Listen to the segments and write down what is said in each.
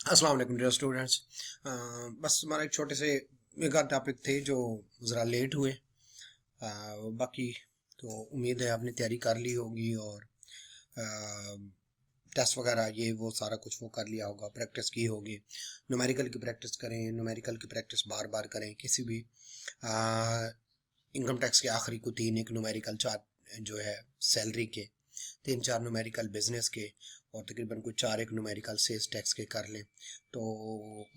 अस्सलाम वालेकुम dear students. बस हमारा एक छोटे से एक आध टॉपिक थे जो ज़रा लेट हुए। बाकी तो उम्मीद है आपने तैयारी कर ली होगी और टेस्ट वगैरह ये वो सारा कुछ वो कर लिया होगा, प्रैक्टिस की होगी। न्यूमेरिकल की प्रैक्टिस करें, न्यूमेरिकल की प्रैक्टिस बार बार करें। किसी भी इनकम टैक्स के आखिरी को तीन एक न्यूमेरिकल, चार जो है सैलरी के, तीन चार न्यूमेरिकल बिजनेस के, और तकरीबन कुछ चार एक न्यूमेरिकल सेल्स टैक्स के कर लें तो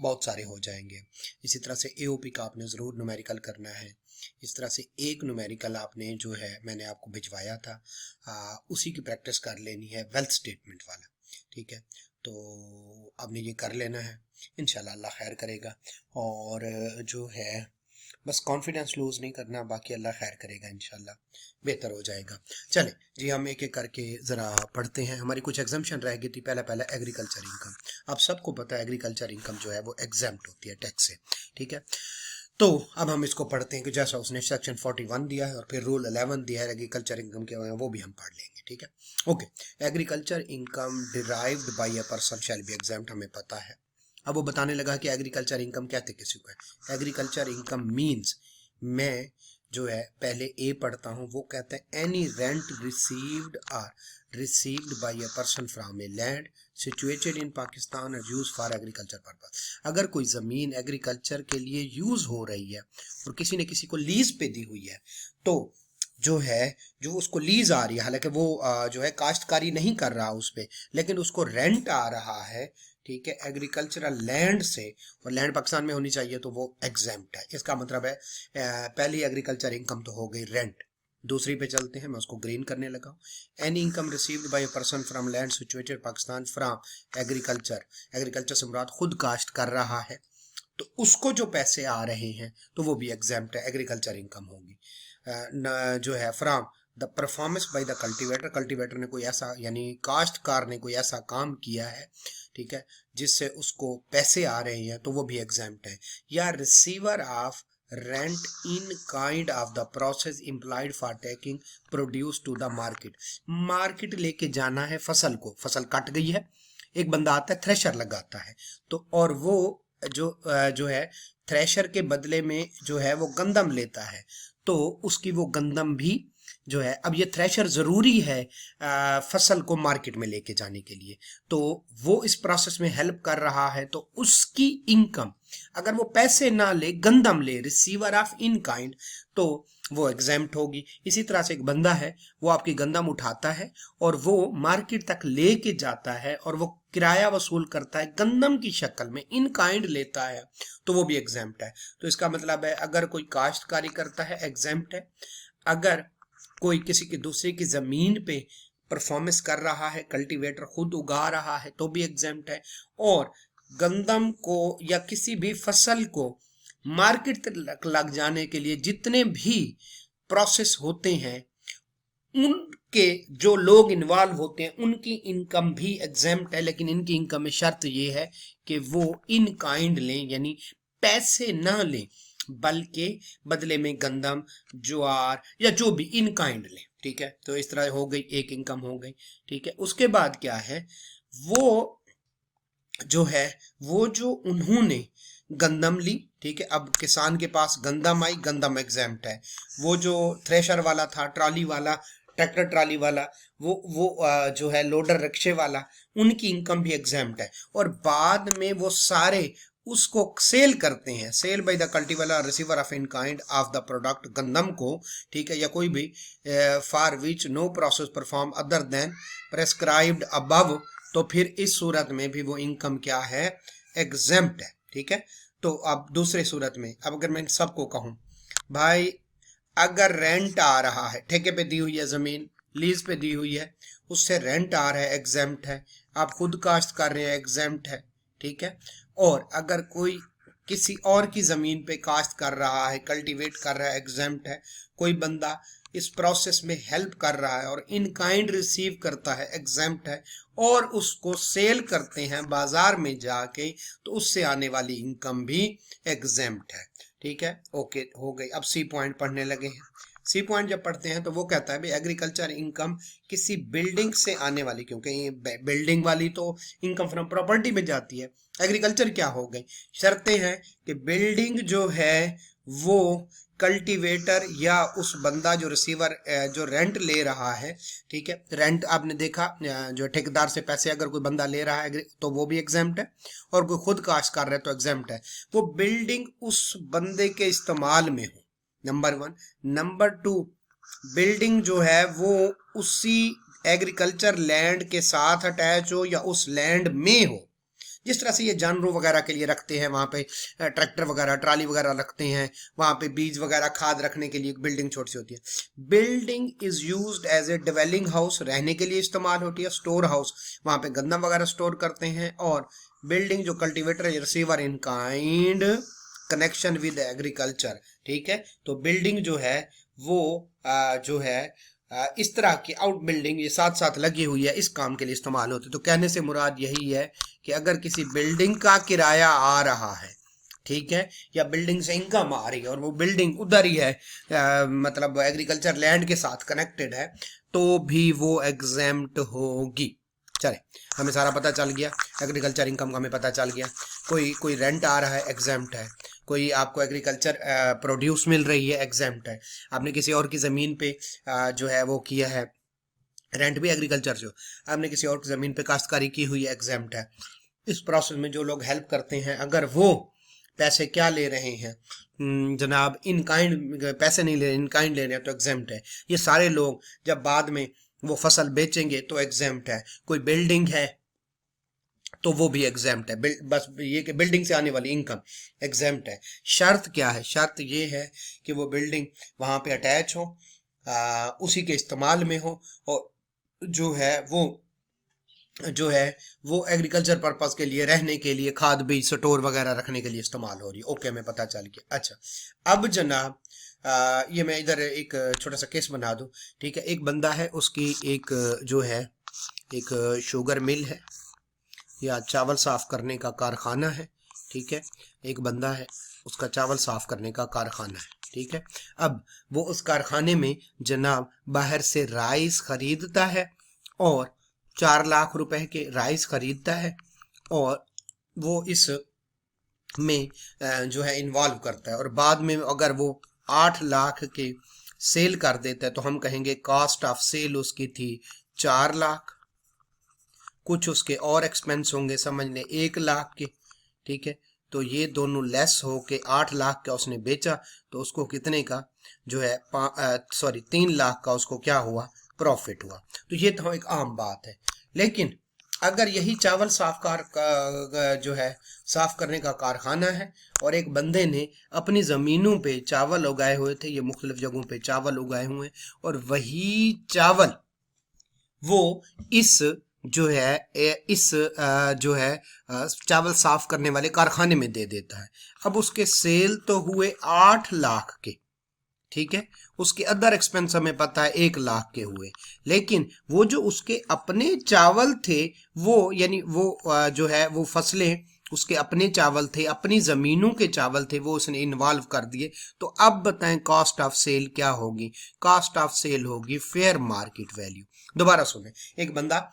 बहुत सारे हो जाएंगे। इसी तरह से एओपी का आपने ज़रूर न्यूमेरिकल करना है। इस तरह से एक न्यूमेरिकल आपने जो है मैंने आपको भिजवाया था, उसी की प्रैक्टिस कर लेनी है, वेल्थ स्टेटमेंट वाला। ठीक है, तो आपने ये कर लेना है, इंशाल्लाह अल्लाह खैर करेगा। और जो है बस कॉन्फिडेंस लूज़ नहीं करना, बाकी अल्लाह खैर करेगा, इंशाल्लाह बेहतर हो जाएगा। चले जी, हम एक एक करके ज़रा पढ़ते हैं। हमारी कुछ एग्जाम्पशन रह गई थी। पहला एग्रीकल्चर इनकम। आप सबको पता है एग्रीकल्चर इनकम जो है वो एग्जाम्प्ट होती है टैक्स से। ठीक है, तो अब हम इसको पढ़ते हैं कि जैसा उसने सेक्शन 41 दिया है और फिर रूल 11 दिया है एग्रीकल्चर इनकम के, वो भी हम पढ़ लेंगे। ठीक है, okay. Agriculture income derived bye a person shall be exempt, हमें पता है। अब वो बताने लगा कि एग्रीकल्चर इनकम कहते किसी को है। एग्रीकल्चर इनकम मींस, मैं जो है पहले ए पढ़ता हूँ, वो कहते हैं any rent received by a person from a land situated in Pakistan और यूज फॉर एग्रीकल्चर पर्पस। अगर कोई ज़मीन एग्रीकल्चर के लिए यूज हो रही है और किसी ने किसी को लीज पे दी हुई है, तो जो है जो उसको लीज आ रही है, हालांकि वो जो है काश्तकारी नहीं कर रहा उस पे, लेकिन उसको रेंट आ रहा है, ठीक है, एग्रीकल्चरल लैंड से, और लैंड पाकिस्तान में होनी चाहिए, तो वो एग्जेम्प्ट है। इसका मतलब है पहली एग्रीकल्चर इनकम तो हो गई रेंट। दूसरी पे चलते हैं, मैं उसको ग्रीन करने लगा हूँ। Any income received bye a person from land situated Pakistan from agriculture, agriculture से मुराद खुद काश्त कर रहा है, तो उसको जो पैसे आ रहे हैं तो वो भी एग्जाम्प्ट है, एग्रीकल्चर इनकम होगी। जो है from the performance by the cultivator, cultivator ने कोई ऐसा, यानी काश्तकार ने कोई ऐसा काम किया है, ठीक है, जिससे उसको पैसे आ रहे हैं, तो वो भी एग्जाम्प्ट है। या receiver of rent in kind of the process implied for taking produce to the market, market लेके जाना है फसल को, फसल कट गई है, एक बंदा आता है थ्रेशर लगाता है, तो और वो जो है थ्रेशर के बदले में जो है वो गंदम लेता है, तो उसकी वो गंदम भी जो है, अब ये थ्रेशर जरूरी है फसल को मार्केट में लेके जाने के लिए, तो वो इस प्रोसेस में हेल्प कर रहा है, तो उसकी इनकम, अगर वो पैसे ना ले गंदम ले, रिसीवर ऑफ इन काइंड, तो वो एग्जेम्प्ट होगी। इसी तरह से एक बंदा है, वो आपकी गंदम उठाता है और वो मार्केट तक लेके जाता है और वो किराया वसूल करता है गंदम की शक्ल में, इन काइंड लेता है, तो वो भी एग्जेम्प्ट है। तो इसका मतलब है अगर कोई काश्तकारी करता है एग्जेम्प्ट है, अगर कोई किसी की दूसरे की जमीन पे परफॉर्मेंस कर रहा है, कल्टीवेटर खुद उगा रहा है, तो भी एग्जेम्प्ट है। और गंदम को या किसी भी फसल को मार्केट तक लग जाने के लिए जितने भी प्रोसेस होते हैं, उनके जो लोग इन्वॉल्व होते हैं उनकी इनकम भी एग्जेम्प्ट है, लेकिन इनकी इनकम में शर्त ये है कि वो इन काइंड लें, यानी पैसे ना लें, बल्कि बदले में गंदम, ज्वार या जो भी इन काइंड लें। ठीक है, तो इस तरह हो गई, एक इनकम हो गई। ठीक है, उसके बाद क्या है, वो जो है वो जो उन्होंने गंदम ली, ठीक है, अब किसान के पास गंदम आई, गंदम एग्जाम्प्ट है। वो जो थ्रेशर वाला था, ट्रॉली वाला, ट्रैक्टर ट्रॉली वाला, वो जो है लोडर रिक्शे वाला, उनकी इनकम भी एग्जाम्प्ट है। और बाद में वो सारे उसको सेल करते हैं, sale by the cultivator receiver of in kind of the product, गंदम को, ठीक है, या कोई भी, for which no process perform other than prescribed above, तो फिर इस सूरत में भी वो इनकम क्या है, एग्जेम्प्ट है। ठीक है, तो अब दूसरे सूरत में, अब अगर मैं सबको कहूं भाई, अगर रेंट आ रहा है, ठेके पे दी हुई है जमीन, लीज पे दी हुई है, उससे रेंट आ रहा है, एग्जेम्प्ट है। आप खुद काश्त कर रहे हैं, एग्जेम्प्ट है। ठीक है, और अगर कोई किसी और की जमीन पे काश्त कर रहा है, कल्टीवेट कर रहा है, एग्जेम्प्ट है। कोई बंदा इस प्रोसेस में हेल्प कर रहा है और इन काइंड रिसीव करता है, एग्जेम्प्ट है। और उसको सेल करते हैं बाजार में जाके, तो उससे आने वाली इनकम भी एग्जेम्प्ट है। ठीक है, ओके, हो गई। अब सी पॉइंट पढ़ने लगे हैं। सी पॉइंट जब पढ़ते हैं तो वो कहता है भाई एग्रीकल्चर इनकम किसी बिल्डिंग से आने वाली, क्योंकि ये बिल्डिंग वाली तो इनकम फ्रॉम प्रॉपर्टी में जाती है, एग्रीकल्चर क्या हो गई, शर्तें हैं कि बिल्डिंग जो है वो कल्टीवेटर या उस बंदा जो रिसीवर जो रेंट ले रहा है, ठीक है, रेंट आपने देखा जो ठेकेदार से पैसे अगर कोई बंदा ले रहा है तो वो भी एग्जाम्प्ट है, और कोई खुद काश कर रहा है तो एग्जाम्प्ट है। वो बिल्डिंग उस बंदे के इस्तेमाल में हो, नंबर 1। नंबर 2, बिल्डिंग जो है वो उसी एग्रीकल्चर लैंड के साथ अटैच हो या उस लैंड में हो। जिस तरह से ये जानवरों वगैरह के लिए रखते हैं, वहाँ पे ट्रैक्टर वगैरह ट्राली वगैरह रखते हैं, वहाँ पे बीज वगैरह खाद रखने के लिए एक बिल्डिंग छोटी सी होती है। Building is used as a dwelling house, रहने के लिए इस्तेमाल होती है। स्टोर हाउस, वहाँ पे गंदम वगैरह स्टोर करते हैं। और बिल्डिंग जो cultivator receiver in kind connection with agriculture, ठीक है। तो बिल्डिंग जो है वो जो है इस तरह की आउट बिल्डिंग ये साथ साथ लगी हुई है, इस काम के लिए इस्तेमाल होती है। तो कहने से मुराद यही है कि अगर किसी बिल्डिंग का किराया आ रहा है, ठीक है, या बिल्डिंग से इनकम आ रही है और वो बिल्डिंग उधर ही है, मतलब एग्रीकल्चर लैंड के साथ कनेक्टेड है, तो भी वो एग्जेम्प्ट होगी। चले, हमें सारा पता चल गया, एग्रीकल्चर इनकम का हमें पता चल गया। कोई रेंट आ रहा है, एग्जेम्प्ट है। कोई आपको एग्रीकल्चर प्रोड्यूस मिल रही है, एग्जेम्प्ट है। आपने किसी और की ज़मीन पे जो है वो किया है, रेंट भी एग्रीकल्चर जो आपने किसी और की ज़मीन पे काश्तकारी की हुई है, एग्जेम्प्ट है। इस प्रोसेस में जो लोग हेल्प करते हैं, अगर वो पैसे क्या ले रहे हैं, जनाब इन काइंड पैसे नहीं ले रहे, इन काइंड ले रहे हैं, तो एग्जेम्प्ट है। ये सारे लोग जब बाद में वो फसल बेचेंगे तो एग्जेम्प्ट है। कोई बिल्डिंग है तो वो भी एग्जेम्प्ट है। बस ये कि बिल्डिंग से आने वाली इनकम एग्जेम्प्ट है। शर्त क्या है? शर्त ये है कि वो बिल्डिंग वहाँ पे अटैच हो, उसी के इस्तेमाल में हो, और जो है वो एग्रीकल्चर पर्पस के लिए, रहने के लिए, खाद बीज स्टोर वगैरह रखने के लिए इस्तेमाल हो रही है। ओके, हमें पता चल गया। अच्छा, अब जनाब ये मैं इधर एक छोटा सा केस बना दूं, ठीक है। एक बंदा है, उसकी एक जो है एक शुगर मिल है या चावल साफ करने का कारखाना है, ठीक है। एक बंदा है, उसका चावल साफ करने का कारखाना है, ठीक है। अब वो उस कारखाने में जनाब बाहर से राइस खरीदता है और 4 लाख रुपए के राइस खरीदता है, और वो इस में जो है इन्वॉल्व करता है, और बाद में अगर वो 8 लाख के सेल कर देता है तो हम कहेंगे कॉस्ट ऑफ सेल उसकी थी 4 लाख, कुछ उसके और एक्सपेंस होंगे समझ लें 1 लाख के, ठीक है। तो ये दोनों लेस हो के 8 लाख का उसने बेचा, तो उसको कितने का जो है 3 लाख का उसको क्या हुआ, प्रॉफिट हुआ। तो ये तो एक आम बात है। लेकिन अगर यही चावल जो है साफ करने का कारखाना है, और एक बंदे ने अपनी ज़मीनों पे चावल उगाए हुए थे, ये मुख्तलिफ जगहों पे चावल उगाए हुए हैं, और वही चावल वो इस जो है चावल साफ करने वाले कारखाने में दे देता है। अब उसके सेल तो हुए 8 लाख के, ठीक है। उसके अदर एक्सपेंस हमें पता है 1 लाख के हुए, लेकिन वो जो उसके अपने चावल थे, वो यानी वो जो है वो फसलें उसके अपने चावल थे, अपनी जमीनों के चावल थे, वो उसने इन्वॉल्व कर दिए। तो अब बताएं कॉस्ट ऑफ सेल क्या होगी? कॉस्ट ऑफ सेल होगी फेयर मार्केट वैल्यू। दोबारा सुने, एक बंदा,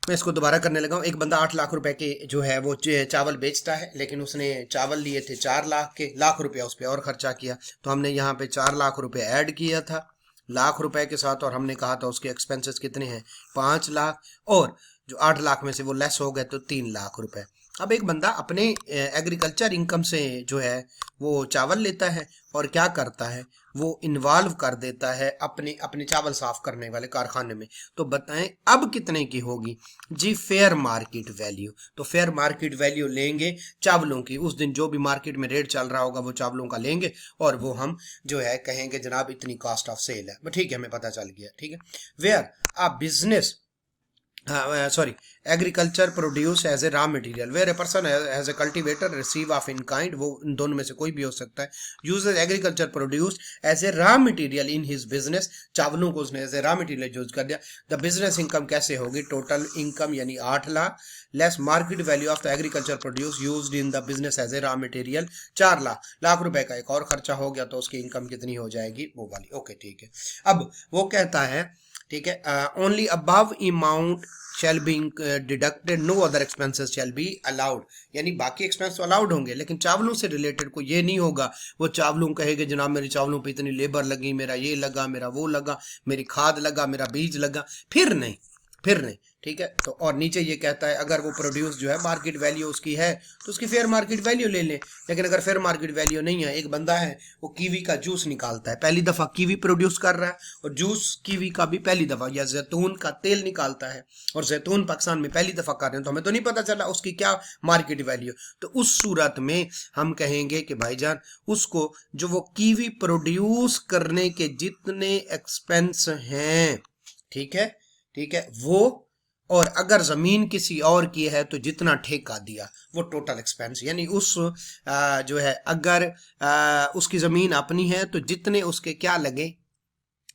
मैं इसको दोबारा करने लगा हूँ। एक बंदा 8 लाख रुपए के जो है वो चावल बेचता है, लेकिन उसने चावल लिए थे 4 लाख के, लाख रुपया उस पर और खर्चा किया। तो हमने यहाँ पे 4 लाख रुपए ऐड किया था लाख रुपए के साथ, और हमने कहा था उसके एक्सपेंसेस कितने हैं 5 लाख, और जो 8 लाख में से वो लेस हो गए तो 3 लाख रुपए। अब एक बंदा अपने एग्रीकल्चर इनकम से जो है वो चावल लेता है और क्या करता है, वो इन्वॉल्व कर देता है अपने चावल साफ करने वाले कारखाने में। तो बताएं अब कितने की होगी जी? Fair market value. तो फेयर मार्केट वैल्यू लेंगे चावलों की, उस दिन जो भी मार्केट में रेट चल रहा होगा वो चावलों का लेंगे, और वो हम जो है कहेंगे जनाब इतनी कॉस्ट ऑफ सेल है। ठीक है, हमें पता चल गया, ठीक है। Where a business sorry, agriculture produce as a raw material where a person has a cultivator receive of in kind, वो इन दोनों में से कोई भी हो सकता है, uses agriculture produce as a raw material in his business, चावलों को उसने as a raw material use कर दिया, the business income कैसे होगी, total income यानी 8 lakh less market value of the agriculture produce used in the business as a raw material 4 lakh रुपए का एक और खर्चा हो गया, तो उसकी इनकम कितनी हो जाएगी, वो वाली। ओके ठीक है। अब वो कहता है ठीक है, only above amount shall be deducted, no other expenses shall be allowed, यानी बाकी एक्सपेंस तो अलाउड होंगे लेकिन चावलों से रिलेटेड को ये नहीं होगा। वो चावलों कहेगा जनाब मेरी चावलों पे इतनी लेबर लगी, मेरा ये लगा, मेरा वो लगा, मेरी खाद लगा, मेरा बीज लगा, फिर नहीं ठीक है। तो और नीचे ये कहता है अगर वो प्रोड्यूस जो है मार्केट वैल्यू उसकी है तो उसकी फेयर मार्केट वैल्यू ले लें, लेकिन अगर फेयर मार्केट वैल्यू नहीं है, एक बंदा है वो कीवी का जूस निकालता है, पहली दफा कीवी प्रोड्यूस कर रहा है और जूस कीवी का भी पहली दफा, या जैतून का तेल निकालता है और जैतून पाकिस्तान में पहली दफा कर रहे हैं, तो हमें तो नहीं पता चला उसकी क्या मार्केट वैल्यू, तो उस सूरत में हम कहेंगे कि भाईजान उसको जो वो कीवी प्रोड्यूस करने के जितने एक्सपेंस हैं ठीक है वो, और अगर जमीन किसी और की है तो जितना ठेका दिया वो टोटल एक्सपेंस, यानी उस जो है अगर उसकी जमीन अपनी है तो जितने उसके क्या लगे,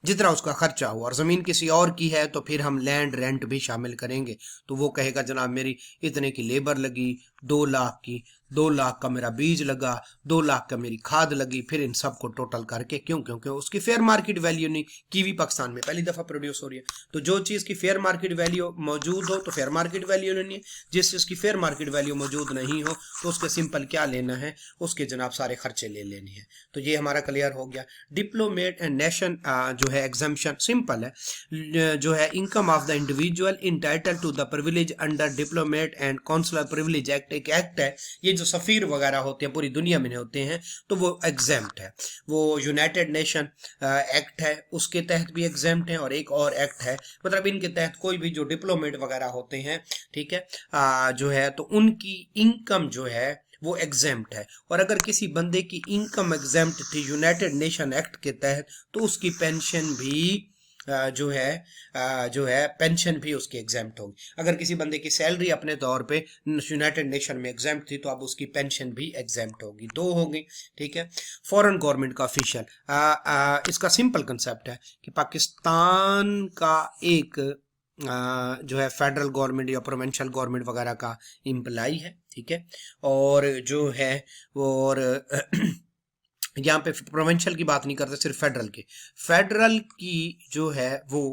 जितना उसका खर्चा हुआ, और जमीन किसी और की है तो फिर हम लैंड रेंट भी शामिल करेंगे। तो वो कहेगा जनाब मेरी इतने की लेबर लगी 2 लाख की, 2 लाख का मेरा बीज लगा, 2 लाख का मेरी खाद लगी, फिर इन सबको टोटल करके, क्योंकि उसकी फेयर मार्केट वैल्यू नहीं, कीवी पाकिस्तान में पहली दफा प्रोड्यूस हो रही है, तो जो चीज की फेयर मार्केट वैल्यू मौजूद हो तो फेयर मार्केट वैल्यू लेनी है, जिस चीज की फेयर मार्केट वैल्यू मौजूद नहीं हो तो उसके सिंपल क्या लेना है, उसके जनाब सारे खर्चे ले लेने हैं। तो ये हमारा क्लियर हो गया। डिप्लोमेट एंड नेशन जो है एग्जाम्पशन सिंपल है, जो है income of the individual entitled to the privilege under diplomat and consular privilege act, एक एक्ट है, ये जो सफीर वगैरह होते हैं पूरी दुनिया में होते हैं तो वो एग्जेम्प्ट है, वो यूनाइटेड नेशन एक्ट है उसके तहत भी एग्जेम्प्ट है, और एक और एक्ट है, मतलब इनके तहत कोई भी जो डिप्लोमेट वगैरह होते हैं ठीक है जो है तो उनकी इनकम जो है वो एग्जेम्प्ट है, और अगर किसी बंदे की इनकम एग्जेम्प्ट थी यूनाइटेड नेशन एक्ट के तहत तो उसकी पेंशन भी जो है पेंशन भी उसकी एग्जेम्प्ट होगी। अगर किसी बंदे की सैलरी अपने तौर पे यूनाइटेड नेशन में एग्जेम्प्ट थी तो अब उसकी पेंशन भी एग्जेम्प्ट होगी, 2 हो गई ठीक है। फॉरेन गवर्नमेंट का ऑफिशियल, इसका सिंपल कंसेप्ट है कि पाकिस्तान का एक जो है फेडरल गवर्नमेंट या प्रोविंशियल गवर्नमेंट वगैरह का इम्प्लाई है ठीक है, और जो है वो और यहाँ पे प्रोविंशियल की बात नहीं करते, सिर्फ फेडरल की। फेडरल की जो है वो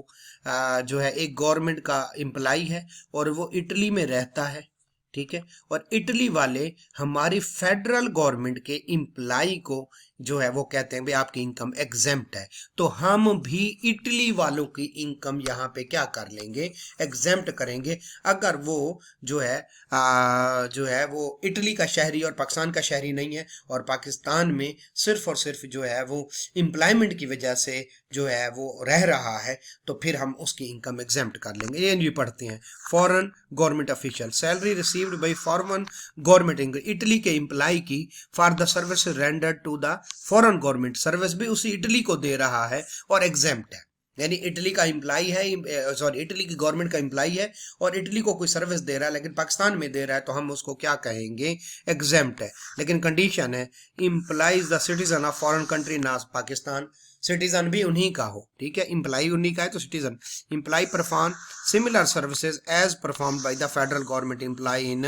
जो है एक गवर्नमेंट का एम्प्लाई है और वो इटली में रहता है ठीक है, और इटली वाले हमारी फेडरल गवर्नमेंट के इम्प्लाई को जो है वो कहते हैं भाई आपकी इनकम एग्जेम्प्ट है, तो हम भी इटली वालों की इनकम यहाँ पे क्या कर लेंगे, एग्जेम्प्ट करेंगे, अगर वो जो है वो इटली का शहरी और पाकिस्तान का शहरी नहीं है और पाकिस्तान में सिर्फ और सिर्फ जो है वो एम्प्लॉयमेंट की वजह से जो है वो रह रहा है, तो फिर हम उसकी इनकम एग्जेम्प्ट कर लेंगे। ये भी पढ़ते हैं foreign government official, salary received by foreign government, Italy के एम्प्लॉय की for the service rendered to the foreign government, service भी उसी इटली को दे रहा है और एग्जेम्प्ट है, यानी इटली का एम्प्लॉय है, सॉरी इटली की गवर्नमेंट का एम्प्लॉय है और इटली को कोई सर्विस दे रहा है लेकिन पाकिस्तान में दे रहा है, तो हम उसको क्या कहेंगे, एग्जेम्प्ट है। लेकिन कंडीशन है implies the citizen of foreign country ना पाकिस्तान, सिटीजन भी उन्हीं का हो ठीक है, इम्प्लाई उन्हीं का है तो citizen, employee perform similar services as perform by the federal government employee in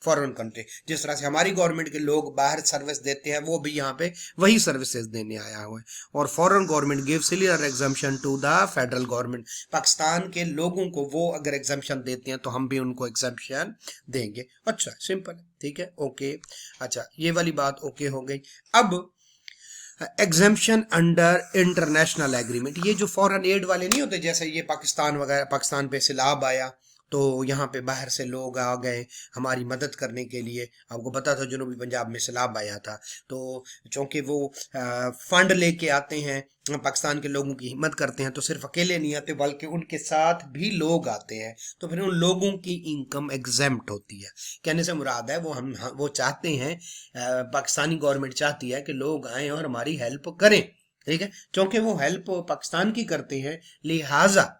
foreign country, जिस तरह से हमारी गवर्नमेंट के लोग बाहर सर्विस देते हैं वो भी यहाँ पे वही सर्विसेज देने आया हुआ है, और foreign government give similar exemption to the federal government, Pakistan के लोगों को वो अगर एग्जम्पशन देते हैं तो हम भी उनको एग्जम्पशन देंगे। अच्छा सिंपल ठीक है ओके। अच्छा ये वाली बात ओके हो गई। अब एग्जेम्पशन अंडर इंटरनेशनल एग्रीमेंट, ये जो फॉरेन एड वाले नहीं होते, जैसे ये पाकिस्तान वगैरह, पाकिस्तान पे सैलाब आया तो यहाँ पे बाहर से लोग आ गए हमारी मदद करने के लिए, आपको पता था जनूबी पंजाब में सैलाब आया था, तो चूंकि वो फंड लेके आते हैं पाकिस्तान के लोगों की हिम्मत करते हैं, तो सिर्फ अकेले नहीं आते बल्कि उनके साथ भी लोग आते हैं, तो फिर उन लोगों की इनकम एग्जेम्प्ट होती है। कहने से मुराद है वो चाहते हैं, पाकिस्तानी गवर्नमेंट चाहती है कि लोग आए और हमारी हेल्प करें ठीक है, क्योंकि वो हेल्प पाकिस्तान की करते हैं लिहाजा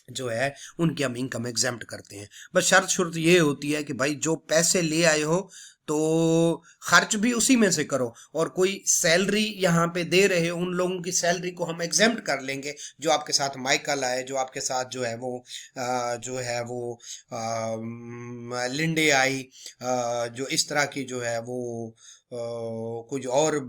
जो है उनकी हम इनकम एग्जेम्प्ट करते हैं। बस शर्त ये होती है कि भाई जो पैसे ले आए हो तो खर्च भी उसी में से करो, और कोई सैलरी यहाँ पे दे रहे हो उन लोगों की सैलरी को हम एग्जेम्प्ट कर लेंगे। जो आपके साथ माइकल आए, जो आपके साथ जो है वो लिंडे आई, जो इस तरह की जो है वो कुछ और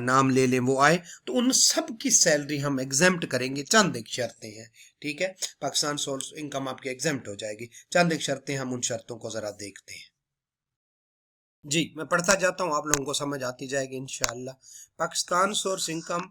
नाम ले लें वो आए, तो उन सब की सैलरी हम एग्जेम्प्ट करेंगे। चंद एक शर्तें हैं, ठीक है। पाकिस्तान सोर्स इनकम आपकी एग्जेम्प्ट हो जाएगी। चंद एक शर्तें, हम उन शर्तों को जरा देखते हैं। जी मैं पढ़ता जाता हूँ, आप लोगों को समझ आती जाएगी इंशाअल्लाह। Pakistan source income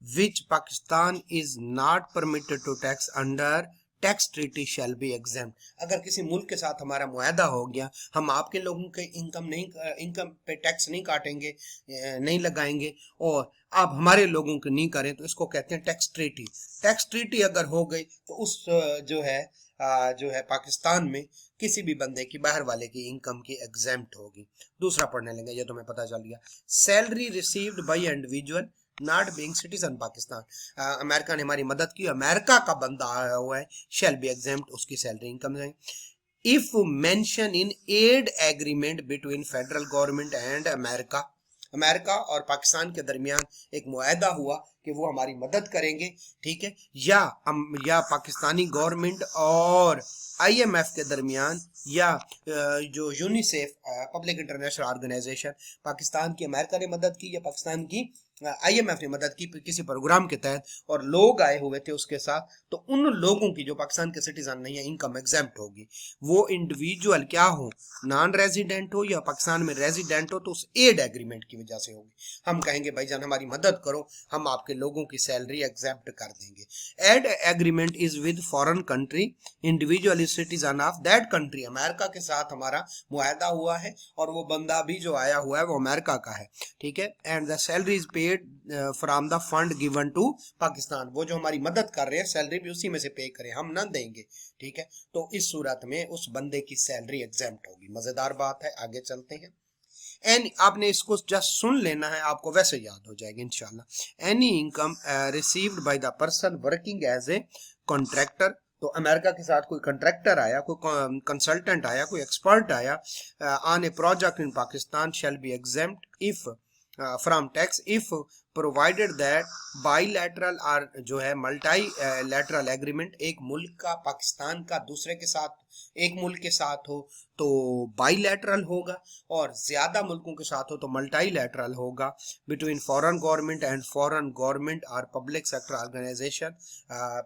which Pakistan is not permitted to tax under tax treaty shall be exempt. अगर किसी मुल्क के साथ हमारा मुआहदा हो गया, हम आपके लोगों के इनकम पे टैक्स नहीं काटेंगे, नहीं लगाएंगे, और आप हमारे लोगों के नहीं करें, तो इसको कहते हैं टैक्स ट्रीटी। टैक्स ट्रीटी अगर हो गई तो उस जो है पाकिस्तान में किसी भी बंदे की, बाहर वाले की इनकम की एग्जेम्प्ट होगी। दूसरा पढ़ने लेंगे, ये तुम्हें पता चल गया। Salary received by individual not being citizen Pakistan. America ने हमारी मदद की, अमेरिका का बंदा आया हुआ है, शैल बी एग्जेम्प्ट, उसकी सैलरी इनकम है। If mention in aid agreement between federal government and America, America और पाकिस्तान के दरमियान एक मुआहदा हुआ कि वो हमारी मदद करेंगे, ठीक है, या पाकिस्तानी गवर्नमेंट और IMF के दरमियान, या जो UNICEF public international organization, Pakistan की अमेरिका ने मदद की या पाकिस्तान की IMF ने मदद की किसी प्रोग्राम के तहत, और लोग आए हुए थे उसके साथ, तो उन लोगों की जो पाकिस्तान के सिटीजन नहीं है इनकम एग्जेम्प्ट होगी। वो इंडिविजुअल क्या हो, नॉन रेजिडेंट हो या पाकिस्तान में रेजिडेंट हो, तो उस एड एग्रीमेंट की वजह से होगी। हम कहेंगे भाईजान हमारी मदद करो, हम आपके लोगों की सैलरी एग्जेम्प्ट कर देंगे। Aid agreement is with foreign country, individual is citizen of that country. America के साथ हमारा मुआहदा हुआ है और वो बंदा भी जो आया हुआ है वो अमेरिका का है, ठीक है। And the salary is paid from the fund given to Pakistan. वो जो हमारी मदद कर रहे हैं सैलरी भी उसी में से पे करें, हम ना देंगे, ठीक है। तो इस सूरत में उस बंदे की सैलरी एग्जेम्प्ट होगी। मजेदार बात है, आगे चलते हैं। एंड आपने इसको जस्ट सुन लेना है, आपको वैसे याद हो जाएगा इंशाल्लाह। Any income received by the person working as a contractor, तो अमेरिका के साथ कोई कॉन्ट्रैक्टर आया, कोई कंसल्टेंट आया, कोई एक्सपर्ट आया on A project in Pakistan shell be exempt if from tax if provided that bilateral और जो है मल्टी लैटरल एग्रीमेंट, एक मुल्क का पाकिस्तान का दूसरे के साथ, एक मुल्क के साथ हो तो बाईलैटरल होगा, और ज्यादा मुल्कों के साथ हो तो मल्टीलैटरल होगा। Between foreign government and foreign government और public sector organisation,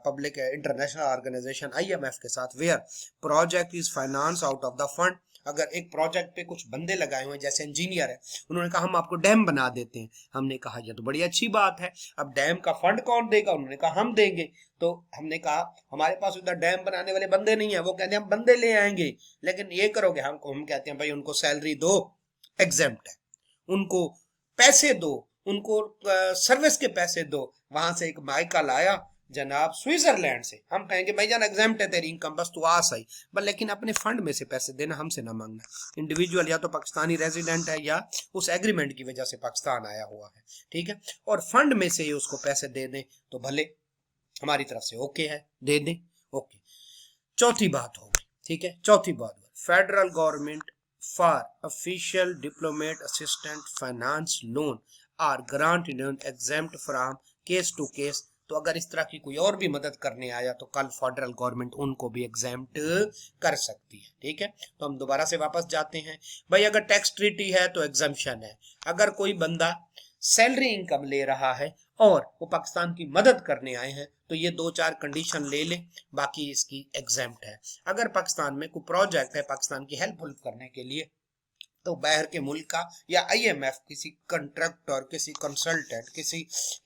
public international organisation IMF के साथ, where project is finance out of the fund. अगर एक प्रोजेक्ट पे कुछ बंदे लगाए हुए हैं, जैसे इंजीनियर है, उन्होंने कहा हम आपको डैम बना देते हैं, हमने कहा यह तो बड़ी अच्छी बात है, अब डैम का फंड कौन देगा, उन्होंने कहा हम देंगे। तो हमने कहा हमारे पास उधर डैम बनाने वाले बंदे नहीं है, वो कहते हैं हम बंदे ले आएंगे, लेकिन ये करोगे, हम कहते हैं भाई उनको सैलरी दो, एग्जेम्प्ट है, उनको पैसे दो, उनको सर्विस के पैसे दो। वहां से एक माइकल आया जनाब स्विट्जरलैंड से, हम कहेंगे भाई जान एग्जाम्प्ट है तेरी इनकम, बस तू आ सही, बस लेकिन अपने फंड में से पैसे देना, हमसे ना मांगना। इंडिविजुअल या तो पाकिस्तानी रेजिडेंट है या उस एग्रीमेंट की वजह से पाकिस्तान आया हुआ है, ठीक है, और फंड में से ही उसको पैसे दे दें तो भले, हमारी तरफ से ओके है, दे दें, ओके। चौथी बात होगी, ठीक है, चौथी बात, federal government for official diplomat assistant finance loan are granted exempt from case to case. तो अगर इस तरह की कोई और भी मदद करने आया तो कल फेडरल गवर्नमेंट उनको भी एग्जेम्प्ट कर सकती है, ठीक है। तो हम दोबारा से वापस जाते हैं भाई, अगर टैक्स ट्रीटी है तो एग्जम्पशन है। अगर कोई बंदा सैलरी इनकम ले रहा है और वो पाकिस्तान की मदद करने आए हैं तो ये 2-4 कंडीशन ले ले, बाकी इसकी एग्जेम्प्ट है। अगर पाकिस्तान में कोई प्रोजेक्ट है पाकिस्तान की हेल्प करने के लिए, तो बाहर के मुल्क का या IMF किसी कंट्रैक्टर, किसी कंसल्टेंट,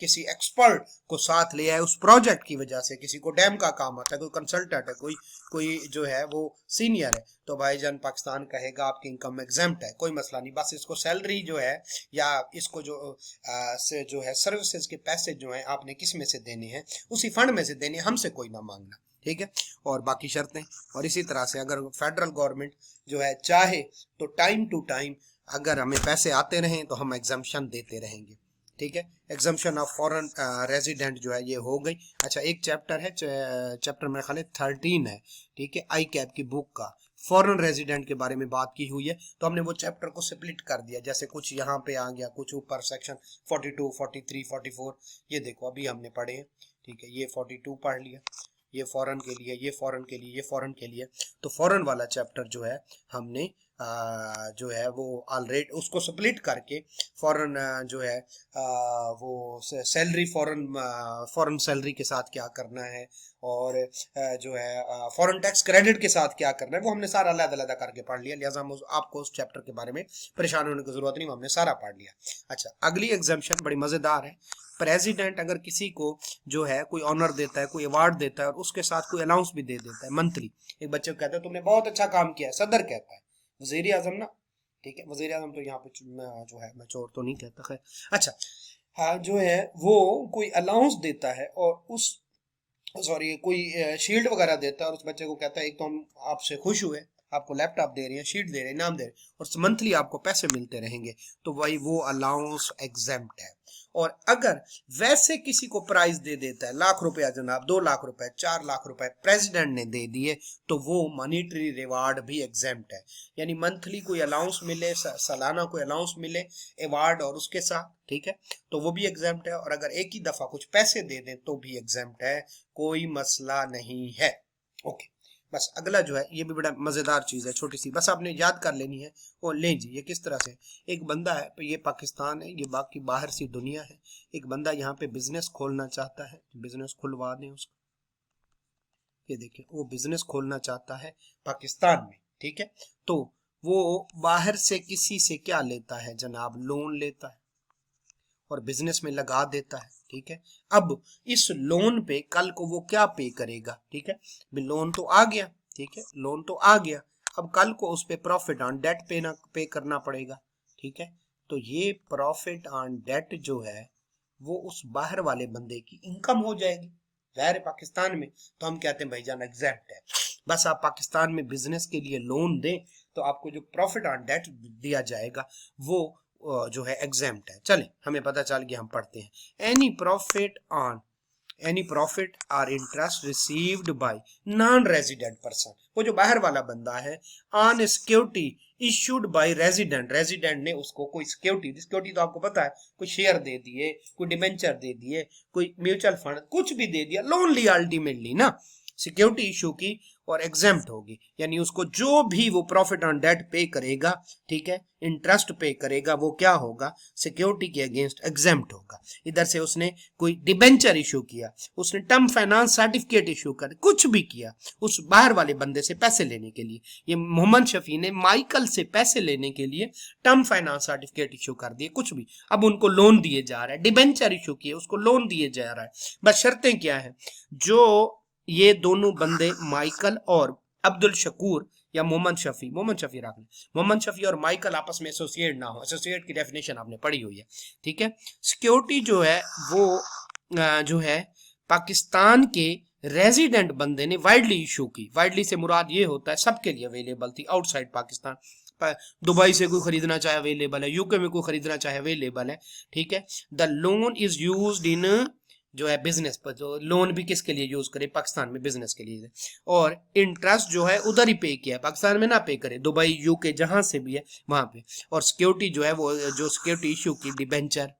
किसी एक्सपर्ट को साथ ले आए उस प्रोजेक्ट की वजह से, किसी को डैम का काम आता है, कोई कंसल्टेंट है, कोई जो है वो सीनियर है, तो भाईजान पाकिस्तान कहेगा आपकी इनकम एग्जेम्प्ट है, कोई मसला नहीं, बस इसको सैलरी जो है या इसको जो है सर्विसेज के पैसे जो है आपने किस में से देने हैं, उसी फंड में से देने, हमसे कोई ना मांगना, ठीक है, और बाकी शर्तें। और इसी तरह से अगर फेडरल गवर्नमेंट जो है चाहे तो टाइम टू टाइम अगर हमें पैसे आते रहें तो हम एग्जम्पशन देते रहेंगे, ठीक है। एग्जम्पशन ऑफ फॉरेन रेजिडेंट जो है ये हो गई। अच्छा, एक चैप्टर है, चैप्टर मेरे ख्याल 13 है, ठीक है, आई कैप की बुक का, फॉरेन रेजिडेंट के बारे में बात की हुई है। तो हमने वो चैप्टर को स्प्लिट कर दिया, जैसे कुछ यहाँ पे आ गया, कुछ ऊपर सेक्शन 42, 43, 44, ये देखो अभी हमने पढ़े हैं, ठीक है। ये 42 पढ़ लिया, ये फॉरेन के लिए, ये फॉरेन के लिए, ये फॉरेन के लिए। तो फॉरेन वाला चैप्टर जो है हमने जो है वो ऑलरेडी उसको स्प्लिट करके फॉरेन जो है वो सैलरी, फॉरेन सैलरी के साथ क्या करना है, और जो है फॉरेन टैक्स क्रेडिट के साथ क्या करना है, वो हमने सारा अलग अलग करके पढ़ लिया। लिहाजा हम आपको उस चैप्टर के बारे में परेशान होने की जरूरत नहीं, हमने सारा पढ़ लिया। अच्छा, अगली एग्जाम्पशन बड़ी मजेदार है। प्रेसिडेंट अगर किसी को जो है कोई ऑनर देता है, कोई अवार्ड देता है, और उसके साथ कोई अलाउंस भी दे देता है मंथली। एक बच्चे को कहता है तुमने बहुत अच्छा काम किया है, सदर कहता है, वजीर आजम ना, ठीक है, वजीर आजम तो यहाँ पे जो है मैं चोर तो नहीं कहता, खैर। अच्छा, हाँ, जो है वो कोई अलाउंस देता है और उस, सॉरी, कोई शील्ड वगैरह देता है, और उस बच्चे को कहता है एक तो हम आपसे खुश हुए, आपको लैपटॉप दे रहे हैं, शीट दे रहे हैं, इनाम दे रहे हैं, और मंथली आपको पैसे मिलते रहेंगे, तो वही वो अलाउंस एग्जेम्प्ट है। और अगर वैसे किसी को प्राइज दे देता है, लाख रुपया जनाब, 2 लाख रुपए, 4 लाख रुपए प्रेसिडेंट ने दे दिए, तो वो मॉनिटरी रिवार्ड भी एग्जेम्प्ट है। यानी मंथली कोई अलाउंस मिले, सालाना कोई अलाउंस मिले, अवार्ड और उसके साथ, ठीक है, तो वो भी एग्जेम्प्ट है। और अगर एक ही दफा कुछ पैसे दे दें तो भी एग्जेम्प्ट है, कोई मसला नहीं है। ओके, बस अगला जो है ये भी बड़ा मजेदार चीज है, छोटी सी, बस आपने याद कर लेनी है। और ले जी, ये किस तरह से, एक बंदा है, ये पाकिस्तान है, ये बाकी बाहर सी दुनिया है, एक बंदा यहाँ पे बिजनेस खोलना चाहता है, बिजनेस खुलवा दें उसको। ये देखिए, वो बिजनेस खोलना चाहता है पाकिस्तान में, ठीक है, तो वो बाहर से किसी से क्या लेता है जनाब, लोन लेता है और बिजनेस में लगा देता है, ठीक है। अब इस लोन पे कल को वो क्या पे करेगा, ठीक है, लोन तो आ गया, ठीक है, लोन तो आ गया, अब कल को उस पे प्रॉफिट ऑन डेट पे करना पड़ेगा, ठीक है। तो ये प्रॉफिट ऑन डेट जो है वो उस बाहर वाले बंदे की इनकम हो जाएगी, जाहिर है पाकिस्तान में, तो हम कहते हैं भाईजान एग्जैक्ट है। बस आप पाकिस्तान में बिजनेस के लिए लोन दें तो आपको जो प्रॉफिट ऑन डेट दिया जाएगा वो जो है एग्जेम्प्ट है। चलिए, हमें पता चल गया, हम पढ़ते हैं। एनी प्रॉफिट और interest received by non resident person, वो जो बाहर वाला बंदा है, on security issued by resident ने उसको कोई सिक्योरिटी तो आपको पता है, कोई शेयर दे दिए, कोई डिबेंचर दे दिए, कोई म्यूचुअल फंड कुछ भी दे दिया, लोन लिया अल्टीमेटली ना, सिक्योरिटी इशू की, और एग्जेम्प्ट होगी, यानी उसको जो भी वो प्रॉफिट ऑन डेट पे करेगा, ठीक है, इंटरेस्ट पे करेगा, वो क्या होगा, सिक्योरिटी के अगेंस्ट एग्जेम्प्ट होगा। इधर से उसने कोई डिबेंचर इशू किया, उसने टर्म फाइनेंस सर्टिफिकेट इशू कर, कुछ भी किया उस बाहर वाले बंदे से पैसे लेने के लिए, ये मोहम्मद शफी ने माइकल से पैसे लेने के लिए टर्म फाइनेंस सर्टिफिकेट इशू कर दिए, कुछ भी, अब उनको लोन दिए जा रहा है, डिबेंचर इशू किए, उसको लोन दिए जा रहा है। बस शर्तें क्या है, जो ये दोनों बंदे माइकल और अब्दुल शकूर या मोहम्मद शफी रख लें, मोहम्मद शफी और माइकल आपस में एसोसिएट ना हो, एसोसिएट की डेफिनेशन आपने पढ़ी हुई है, ठीक है। सिक्योरिटी जो है वो जो है पाकिस्तान के रेजिडेंट बंदे ने वाइडली इशू की, वाइडली से मुराद ये होता है सबके लिए अवेलेबल थी, आउटसाइड पाकिस्तान, दुबई से कोई खरीदना चाहे अवेलेबल है, यूके में कोई खरीदना चाहे अवेलेबल है, ठीक है। The loan is used in जो है बिजनेस पर, जो लोन भी किसके लिए यूज करे, पाकिस्तान में बिजनेस के लिए, और इंटरेस्ट जो है उधर ही पे किया है, पाकिस्तान में ना पे करे, दुबई यूके जहां से भी है वहां पे। और सिक्योरिटी जो है वो जो सिक्योरिटी इशू की, डिबेंचर,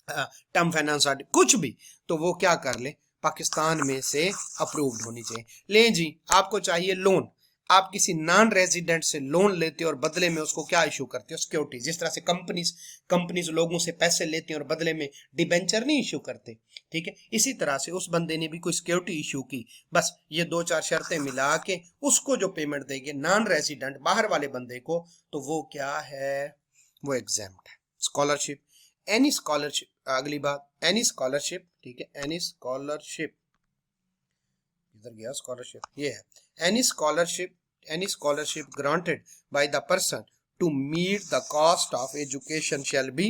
टर्म फाइनेंस, कुछ भी, तो वो क्या कर ले, पाकिस्तान में से अप्रूव्ड होनी चाहिए। ले जी, आपको चाहिए लोन, आप किसी नॉन रेजिडेंट से लोन लेते हो और बदले में उसको क्या इशू करते हो, सिक्योरिटी, जिस तरह से कंपनीज लोगों से पैसे लेते हैं और बदले में डिबेंचर नहीं इशू करते, ठीक है, इसी तरह से उस बंदे ने भी कोई सिक्योरिटी इशू की, बस ये 2-4 शर्तें मिला के उसको जो पेमेंट देंगे नॉन रेजिडेंट बाहर वाले बंदे को, तो वो क्या है, वो एग्जेम्प्ट है। स्कॉलरशिप, एनी स्कॉलरशिप, अगली बात, एनी स्कॉलरशिप, ठीक है, एनी स्कॉलरशिप, इधर गया स्कॉलरशिप, ये है, any scholarship granted by the person to meet the cost of education shall be,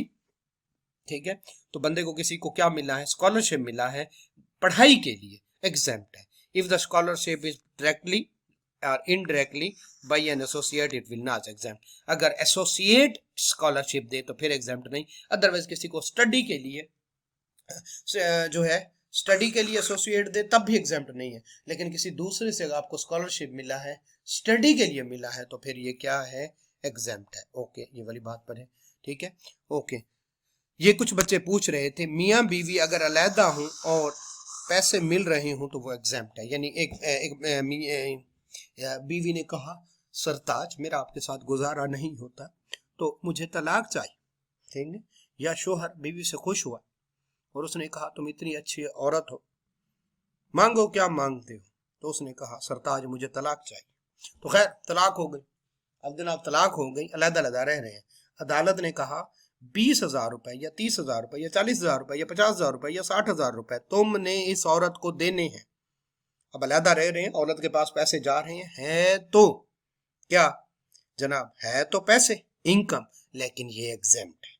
ठीक है, तो बंदे को किसी को क्या मिला है, स्कॉलरशिप मिला है पढ़ाई के लिए, एग्जेम्प्ट है। If the scholarship is directly or indirectly by an associate it will not exempt. अगर एसोसिएट स्कॉलरशिप दे तो फिर एग्जाम्प्ट नहीं, अदरवाइज किसी को स्टडी के लिए जो है स्टडी के लिए एसोसिएट दे तब भी एग्जाम्प्ट नहीं है, लेकिन किसी दूसरे से अगर आपको स्कॉलरशिप मिला है, स्टडी के लिए मिला है, तो फिर ये क्या है, एग्जाम्प्ट है। ओके, ये वाली बात पर है, ठीक है। ओके, ये कुछ बच्चे पूछ रहे थे मियाँ बीवी अगर अलहदा हूँ और पैसे मिल रहे हूँ तो वो एग्जाम्प्ट है। यानी एक बीवी ने कहा सरताज मेरा आपके साथ गुजारा नहीं होता तो मुझे तलाक चाहिए, ठीक है। या शोहर बीवी से खुश हुआ और उसने कहा तुम इतनी अच्छी औरत हो, मांगो क्या मांगते हो, तो उसने कहा सरताज मुझे तलाक चाहिए, तो खैर तलाक हो गई। अब जनाब तलाक हो गई, अलग अलग रह रहे हैं, अदालत ने कहा 20,000 रुपए या 30,000 रुपए या 40,000 रुपए या 50,000 रुपए या 60,000 रुपए तुमने इस औरत को देने हैं। अब अलहदा रह रहे हैं, औरत के पास पैसे जा रहे हैं तो क्या जनाब, है तो पैसे इनकम, लेकिन ये एग्जेम्प्ट है।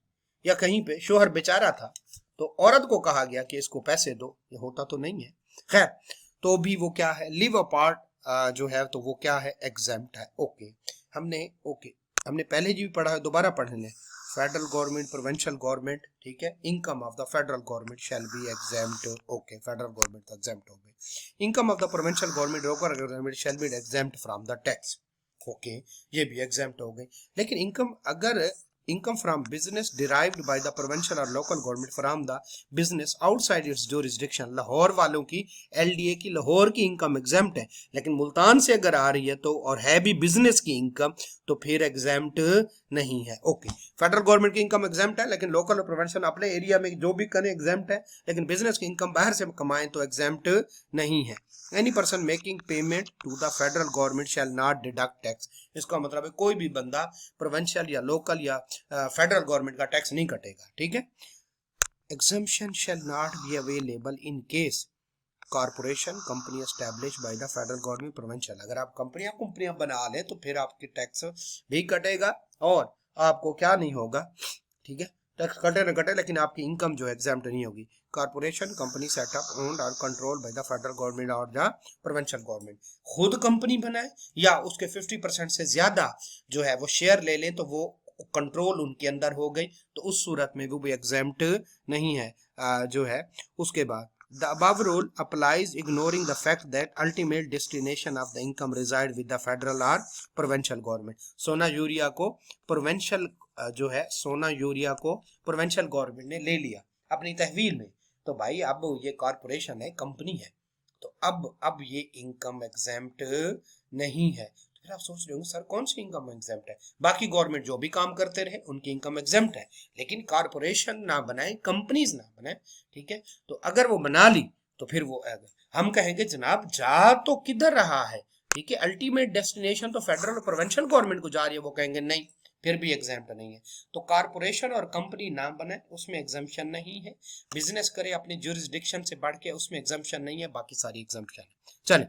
या कहीं पे शोहर बेचारा था तो औरत को कहा गया कि इसको पैसे दो, ये होता तो नहीं है, खैर तो भी वो क्या है, लिव अपार्ट जो है तो वो क्या है, एग्जेम्प्ट है। ओके, हमने पहले जी भी पढ़ा है, दोबारा पढ़ लें। फेडरल गवर्नमेंट, प्रोविंशियल गवर्नमेंट, ठीक है, income of the federal government shell be exempt. Okay, federal government तो एग्जेम्प्ट हो गई। Income of the provincial government, local government shell be exempt from the tax. Okay, ये भी एग्जेम्प्ट हो गई। लेकिन इनकम अगर income from business derived by the provincial or local government from the business outside its jurisdiction, Lahore वालों की LDA की लाहौर की इनकम एग्जाम्प्ट है, लेकिन मुल्तान से अगर आ रही है तो और है भी बिजनेस की इनकम तो फिर एग्जाम्प्ट नहीं है। ओके, फेडरल गवर्नमेंट की इनकम एग्जाम्प्ट है, लेकिन लोकल और प्रोविंशियल अपने एरिया में जो भी करें एग्जाम्प्ट है, लेकिन बिजनेस की इनकम बाहर से कमाएं तो एग्जाम्प्ट नहीं है। Any person making payment to the federal government shall not deduct tax, इसका मतलब है कोई भी बंदा प्रोविंशियल या लोकल या फेडरल गवर्नमेंट का टैक्स नहीं कटेगा, ठीक है। Exemption shall not be available in case corporation company establish bye the federal government provincial, अगर आप कंपनियां बना लें तो फिर आपके टैक्स भी कटेगा और आपको क्या नहीं होगा, ठीक है, टैक्स कटे न कटे लेकिन आपकी इनकम जो एग्जाम्प्ट नहीं होगी। कॉर्पोरेशन कंपनी सेटअप ओन्ड और control by the federal government और द प्रोविंशियल गवर्नमेंट, खुद कंपनी बनाए या उसके 50% से ज्यादा जो है वो शेयर ले लें तो वो कंट्रोल उनके अंदर हो गई, तो उस सूरत में वो भी एग्जाम्प्ट नहीं है जो है। उसके बाद the above rule applies ignoring the fact that ultimate destination of the income reside with the federal or provincial government। सोना यूरिया को प्रोविंशियल जो है सोना यूरिया को प्रोविंशियल गवर्नमेंट ने ले लिया अपनी तहवील में, तो भाई अब ये कॉर्पोरेशन है, कंपनी है, तो अब ये इनकम एग्जाम्प्ट नहीं है। फिर आप सोच रहे होंगे सर कौन सी इनकम एग्जाम्प्ट है, बाकी गवर्नमेंट जो भी काम करते रहे उनकी इनकम एग्जाम्प्ट है, लेकिन कॉर्पोरेशन ना बनाए, कंपनीज ना बनाए, ठीक है। तो अगर वो बना ली तो फिर वो हम कहेंगे जनाब जा तो किधर रहा है, ठीक है, अल्टीमेट डेस्टिनेशन तो फेडरल और प्रोविंशियल गवर्नमेंट को जा रही है, वो कहेंगे नहीं, फिर भी एग्जाम्प्ट नहीं है। तो कॉर्पोरेशन और कंपनी नाम बनाए उसमें एग्जाम्पशन नहीं है, बिजनेस करे अपने ज्यूरिसडिक्शन से बढ़ के उसमें एग्जाम्पशन नहीं है, बाकी सारी एग्जाम्पशन है। चले,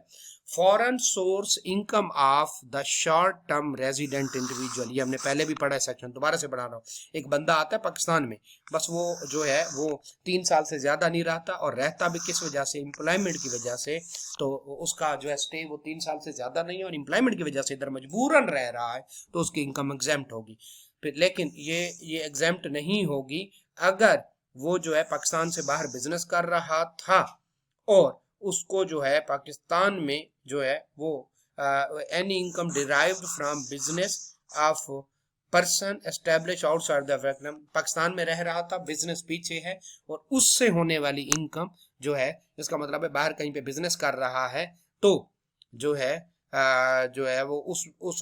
foreign source income of the short term resident individual, ये हमने पहले भी पढ़ा है सेक्शन, दोबारा से पढ़ा रहा हूँ। एक बंदा आता है पाकिस्तान में, बस वो जो है वो 3 साल से ज्यादा नहीं रहता और रहता भी किस वजह से, एम्प्लॉयमेंट की वजह से, तो उसका जो है स्टे वो 3 साल से ज्यादा नहीं है और एम्प्लॉयमेंट की वजह से इधर मजबूरन रह रहा है, तो उसकी इनकम एग्जाम्प्ट होगी। फिर लेकिन ये एग्जाम्प्ट नहीं होगी अगर वो जो है पाकिस्तान से बाहर बिजनेस कर रहा था और उसको जो है पाकिस्तान में जो है वो any income derived from business of person establish outside the Vietnam, Pakistan में रह रहा था, बिजनेस पीछे है और उससे होने वाली इनकम जो है, इसका मतलब है बाहर कहीं पे बिजनेस कर रहा है तो जो है वो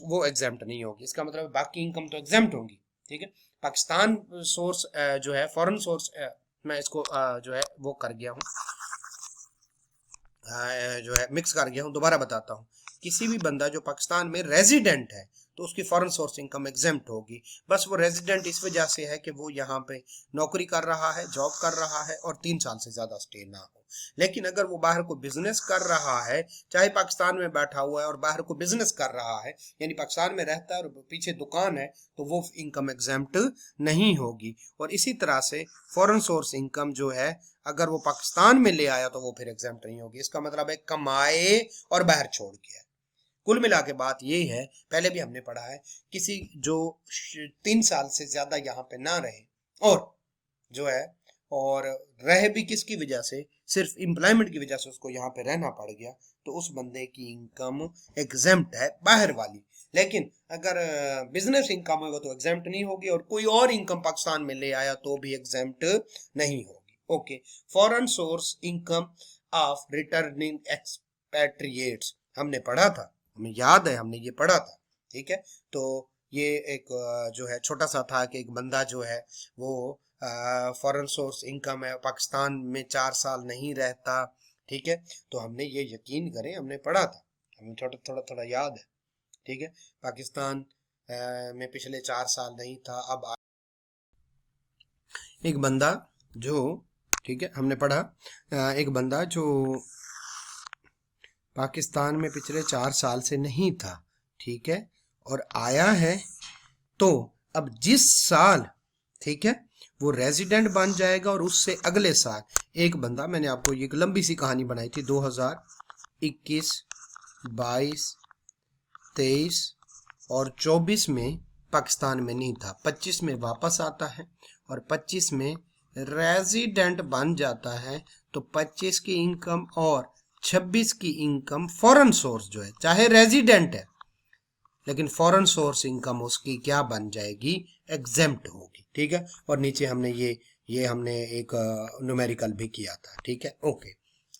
वो एग्जाम्प्ट नहीं होगी, इसका मतलब बाकी इनकम तो एग्जाम्प्ट होगी, ठीक है। पाकिस्तान सोर्स जो है फॉरेन सोर्स, मैं इसको जो है वो कर गया हूँ, जो है मिक्स कर गया हूँ, दोबारा बताता हूँ। किसी भी बंदा जो पाकिस्तान में रेजिडेंट है तो उसकी फॉरेन सोर्स इनकम एग्जेम्प्ट होगी, बस वो रेजिडेंट इस वजह से है कि वो यहाँ पे नौकरी कर रहा है, जॉब कर रहा है और 3 साल से ज्यादा स्टे ना हो। लेकिन अगर वो बाहर को बिजनेस कर रहा है, चाहे पाकिस्तान में बैठा हुआ है और बाहर को बिजनेस कर रहा है, यानी पाकिस्तान में रहता है और पीछे दुकान है, तो वो इनकम एग्जेम्प्ट नहीं होगी। और इसी तरह से फॉरेन सोर्स इनकम जो है अगर वो पाकिस्तान में ले आया तो वो फिर एग्जेम्प्ट नहीं होगी, इसका मतलब है कमाए और बाहर छोड़ के, कुल मिला के बात ये है, पहले भी हमने पढ़ा है, किसी जो 3 साल से ज्यादा यहाँ पे ना रहे और जो है और रह भी किसकी वजह से, सिर्फ एम्प्लॉयमेंट की वजह से उसको यहाँ पे रहना पड़ गया, तो उस बंदे की इनकम एग्जेम्प्ट है बाहर वाली। लेकिन अगर बिजनेस इनकम होगा तो एग्जेम्प्ट नहीं होगी, और कोई और इनकम पाकिस्तान में ले आया तो भी एग्जेम्प्ट नहीं होगी। Okay, foreign source income of returning expatriates हमने पढ़ा था, हमें याद है, हमने ये पढ़ा था। ठीक है, तो ये एक जो है छोटा सा था कि एक बंदा जो है वो फॉरेन सोर्स इनकम है, पाकिस्तान में 4 साल नहीं रहता। ठीक है, तो हमने ये यकीन करें हमने पढ़ा था, हमें थोड़ा थोड़ा थोड़ा याद है। ठीक है, पाकिस्तान में पिछले 4 साल नहीं था। अब एक बंदा जो, ठीक है हमने पढ़ा, एक बंदा जो पाकिस्तान में पिछले 4 साल से नहीं था, ठीक है, और आया है, तो अब जिस साल, ठीक है, वो रेजिडेंट बन जाएगा और उससे अगले साल एक बंदा, मैंने आपको ये एक लंबी सी कहानी बनाई थी, 2021, 22, 23 और 24 में पाकिस्तान में नहीं था, 25 में वापस आता है और 25 में रेजिडेंट बन जाता है, तो 25 की इनकम और 26 की इनकम फॉरेन सोर्स जो है, चाहे रेजिडेंट है लेकिन फॉरेन सोर्स इनकम उसकी क्या बन जाएगी, एग्जेम्प्ट होगी। ठीक है, और नीचे हमने ये हमने एक न्यूमेरिकल भी किया था। ठीक है, ओके,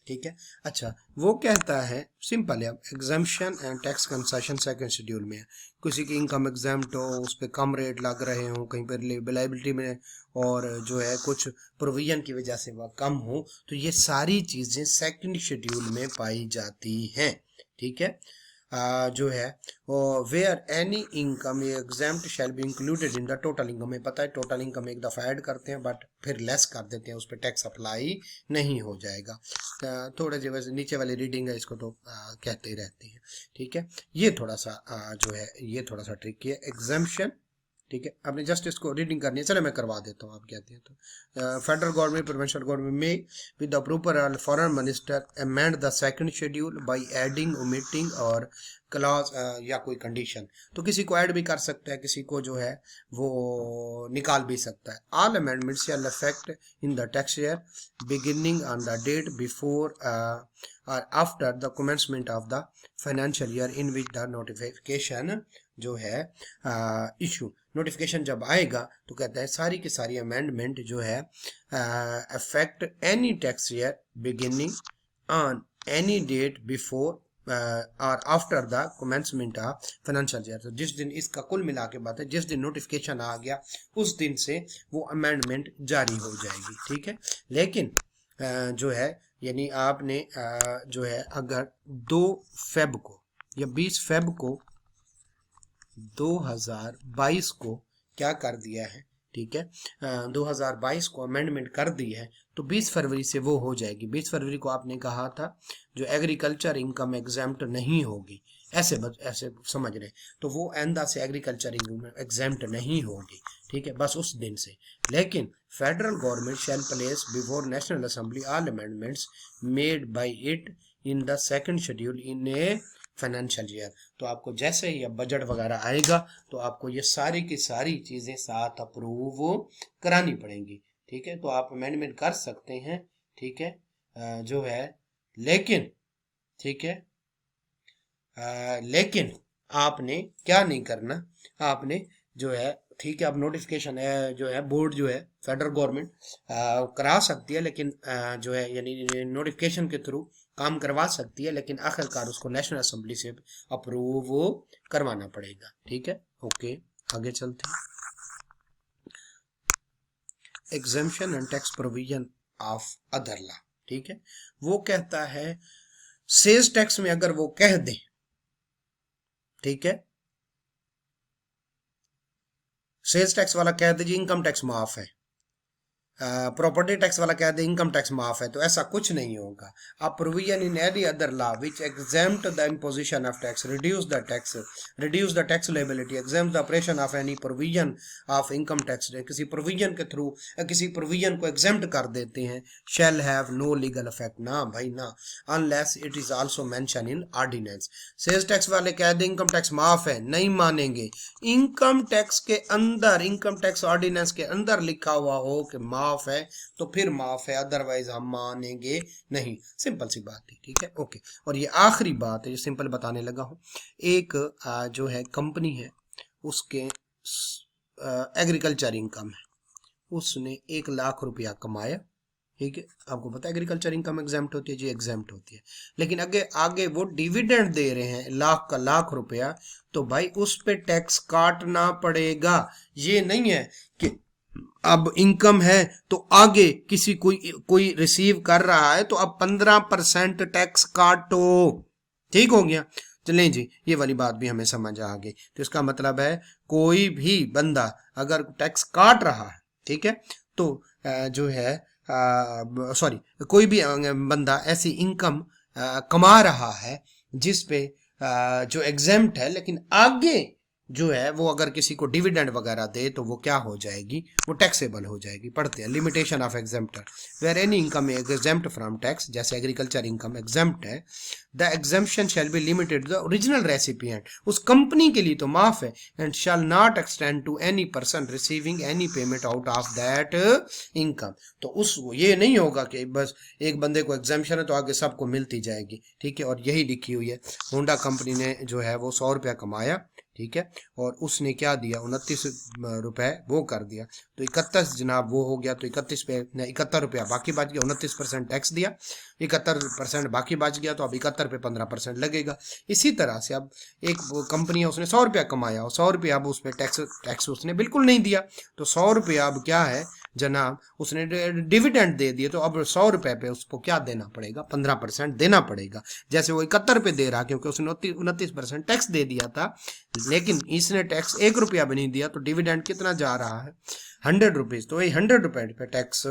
ठीक है। अच्छा, वो कहता है सिंपल है, exemption and tax concession second schedule में है, किसी की इनकम एग्जाम्प्ट हो, उस पर कम रेट लग रहे हो, कहीं पर लायबिलिटी में और जो है कुछ प्रोविजन की वजह से वह कम हो, तो ये सारी चीज़ें सेकंड शेड्यूल में पाई जाती हैं। ठीक है, जो है where any income exempt shall be included in the total income. हमें पता है टोटल इनकम एक दफ़ा ऐड करते हैं बट फिर लेस कर देते हैं, उस पर टैक्स अप्लाई नहीं हो जाएगा। थोड़े जो वैसे नीचे वाली रीडिंग है इसको तो कहते ही रहती है। ठीक है, ये थोड़ा सा जो है ये थोड़ा सा ट्रिकी है, एग्जाम्पशन। ठीक है, आपने जस्ट इसको रीडिंग करनी है, चलो मैं करवा देता हूँ, आप कहते हैं तो फेडरल गवर्नमेंट प्रोविंशियल गवर्नमेंट में with the approval foreign minister amend the second schedule by adding, omitting और क्लॉज या कोई कंडीशन। तो किसी को ऐड भी कर सकता है, किसी को जो है वो निकाल भी सकता है। All amendments shall affect in the tax year beginning on the date before और after the commencement of the financial year in which the notification जो है इशू। नोटिफिकेशन जब आएगा तो कहता है सारी की सारी अमेंडमेंट जो है affect any tax year beginning on any date before और after the commencement of financial year. तो जिस दिन, इसका कुल मिला के बात है, जिस दिन नोटिफिकेशन आ गया उस दिन से वो अमेंडमेंट जारी हो जाएगी। ठीक है, लेकिन जो है यानी आपने जो है अगर 2 फेब को या 20 फेब को 2022 को क्या कर दिया है, ठीक है, 2022 को अमेंडमेंट कर दी है, तो 20 फरवरी से वो हो जाएगी। 20 फरवरी को आपने कहा था जो एग्रीकल्चर इनकम एग्जाम्प्ट नहीं होगी, ऐसे समझ रहे, तो वो आइंदा से एग्रीकल्चर इनकम एग्जाम्प्ट नहीं होगी। ठीक है, बस उस दिन से। लेकिन federal government shell place before national assembly all amendments made by it in the second schedule in a financial year. तो आपको जैसे ही अब बजट वगैरह आएगा तो आपको ये सारी की सारी चीज़ें साथ अप्रूव करानी पड़ेंगी। ठीक है, तो आप अमेंडमेंट कर सकते हैं। ठीक है, जो है लेकिन, ठीक है, लेकिन आपने क्या नहीं करना, आपने जो है, ठीक है, अब नोटिफिकेशन है जो है बोर्ड जो है फेडरल गवर्नमेंट करा सकती है, लेकिन जो है यानी नोटिफिकेशन के थ्रू काम करवा सकती है, लेकिन आखिरकार उसको नेशनल असेंबली से अप्रूव करवाना पड़ेगा। ठीक है, ओके, आगे चलते हैं। Exemption and tax provision of other law. ठीक है, वो कहता है सेल्स टैक्स में अगर वो कह दे, ठीक है, सेल्स टैक्स वाला कह दे जी इनकम टैक्स माफ है, प्रॉपर्टी टैक्स वाला कह दे इनकम टैक्स माफ है, तो ऐसा कुछ नहीं होगा। A provision in any other law which exempt the imposition of tax reduce the tax liability exempt the operation of any provision of income tax, किसी प्रोविजन के थ्रू किसी प्रोविजन को एग्जेम्प्ट कर देते हैं, shall have no legal effect, ना भाई ना, unless it is also mention in ordinance. Sales tax वाले कह दे इनकम टैक्स माफ है, नहीं मानेंगे। इनकम टैक्स के अंदर, इनकम टैक्स ऑर्डिनेंस के अंदर लिखा हुआ हो कि माफ है तो फिर माफ है, अदरवाइज हम मानेंगे नहीं। सिंपल सी बात थी, ठीक है, ओके। और ये आखिरी बात है जो सिंपल बताने लगा हूं। एक जो है कंपनी है, उसके एग्रीकल्चर इनकम है, उसने 1 लाख रुपया कमाया, ठीक है। आपको पता है एग्रीकल्चर इनकम एग्जाम्प्ट होती है जी, एग्जाम्प्ट होती है। लेकिन आगे आगे वो डिविडेंड दे रहे हैं लाख का लाख रुपया, तो भाई उस पे टैक्स काटना पड़ेगा। ये नहीं है कि अब इनकम है तो आगे किसी कोई रिसीव कर रहा है तो अब 15% टैक्स काटो, ठीक हो गया। चलें जी, ये वाली बात भी हमें समझ आ गई। तो इसका मतलब है कोई भी बंदा अगर टैक्स काट रहा है, ठीक है, तो जो है सॉरी, कोई भी बंदा ऐसी इनकम कमा रहा है जिस पे जो एग्जेम्प्ट है, लेकिन आगे जो है वो अगर किसी को डिविडेंड वगैरह दे तो वो क्या हो जाएगी, वो टैक्सेबल हो जाएगी। पढ़ते हैं limitation of exemptor where any income exempt from tax, जैसे एग्रीकल्चर इनकम एग्जेम्प्ट है, the exemption shall be limited the original recipient, उस कंपनी के लिए तो माफ है, and shall not extend to any person receiving any payment out of that income. तो उस ये नहीं होगा कि बस एक बंदे को एग्जेम्पशन है तो आगे सबको मिलती जाएगी, ठीक है। और यही लिखी हुई है, होंडा कंपनी ने जो है वो 100 रुपया कमाया, ठीक है, और उसने क्या दिया, 29 रुपए वो कर दिया, तो 31 जनाब वो हो गया, तो 31 पे 71 रुपया बाकी बच गया, 29% टैक्स दिया, 71% बाकी बच गया, तो अब 71 पे 15% लगेगा। इसी तरह से अब एक कंपनी है, उसने 100 रुपया कमाया और 100 रुपया अब उसमें टैक्स उसने बिल्कुल नहीं दिया, तो 100 रुपया अब क्या है जनाब, उसने डिविडेंड दे दिए, तो अब 100 रुपए पे उसको क्या देना पड़ेगा, 15% देना पड़ेगा। जैसे वो 71 पे दे रहा, क्योंकि उसने 29% टैक्स दे दिया था, लेकिन इसने टैक्स 1 रुपया भी नहीं दिया, तो डिविडेंड कितना जा रहा है, 100 रुपीज, तो वही 100 रुपए पे टैक्स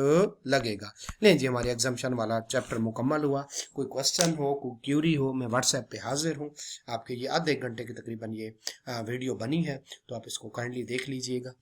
लगेगा। लें जी, हमारी एग्जाम्पशन वाला चैप्टर मुकम्मल हुआ। कोई क्वेश्चन हो, कोई क्यूरी हो, मैं व्हाट्सएप पे हाजिर हूँ आपके। ये आधे घंटे की तकरीबन ये वीडियो बनी है, तो आप इसको काइंडली देख लीजिएगा।